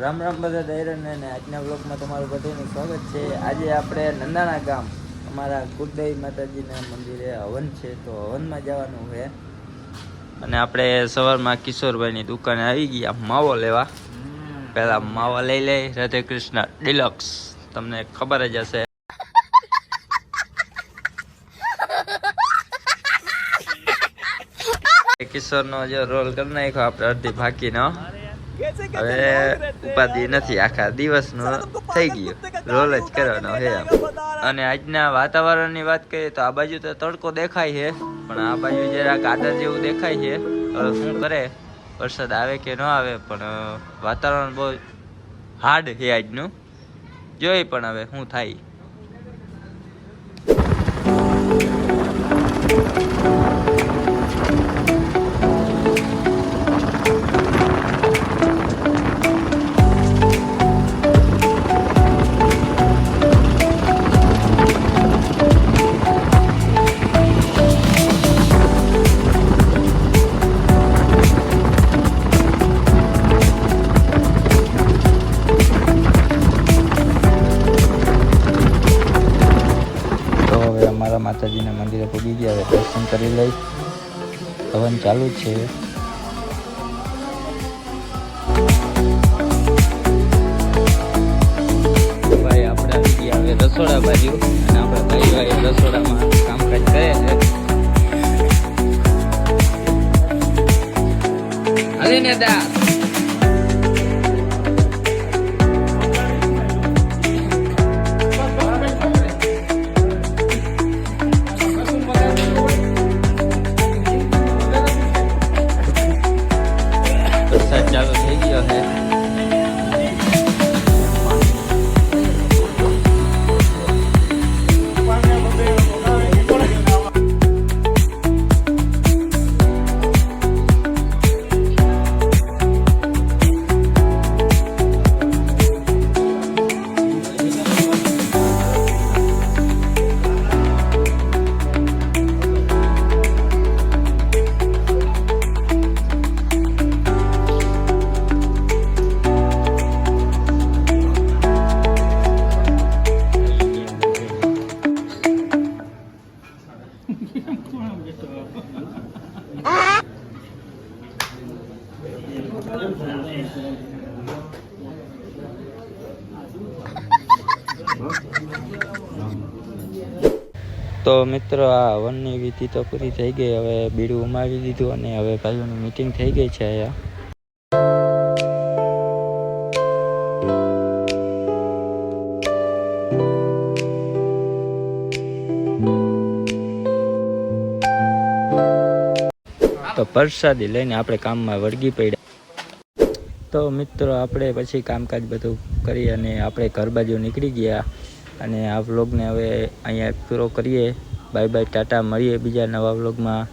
રામ રામ બધા દૈરને ને આજના બ્લોગમાં તમારું બધાનું સ્વાગત છે। આજે આપણે નંદાણા ગામ અમારા કુળદેવી માતાજીના મંદિરે હવન છે, તો હવનમાં જવાનું છે અને આપણે સવારમાં કિશોરભાઈની દુકાને આવી ગયા માવો લેવા। પહેલા માવા લઈ લે રાધે કૃષ્ણ ડિલક્સ, તમને ખબર જ હશે। કિશોરનો જો રોલ કરી નાખ્યો આપણે અડધી ભાગીનો। હવે ઉપાધિ નથી, આખા દિવસનો થઈ ગયો, રોલ જ કરવાનો છે। અને આજના વાતાવરણની વાત કરીએ તો આ બાજુ તો તડકો દેખાય છે, પણ આ બાજુ જરાક આદર જેવું દેખાય છે। હવે શું કરે, વરસાદ આવે કે ન આવે, પણ વાતાવરણ બહુ હાર્ડ છે આજનું, જોઈ પણ હવે શું થાય। અમારા માતાજીના મંદિરે પૂગી ગયા, હવે દર્શન કરી લઈ, હવન ચાલુ છે। ભાઈ આપણે આવી ગયા હવે રસોડા બાજુ, અને આપણા ભાઈ રસોડામાં કામકાજ કરે છે। અરે ને દા ચાલુ થઈ ગયો છે। તો મિત્રો આ હવનની વિધિ તો પૂરી થઈ ગઈ, હવે બીડું ઉમાવી દીધું અને હવે ભાઈઓની મીટિંગ થઈ ગઈ છે અહીંયા। તો પ્રસાદી લઈને આપણે કામમાં વળગી પડ્યા। તો મિત્રો આપણે પછી કામકાજ બધું કરી અને આપણે ઘર બાજુ નીકળી ગયા, અને આ વ્લોગને હવે અહીંયા પૂરો કરીએ। બાય બાય, ટાટા, મળીએ બીજા નવા વ્લોગમાં।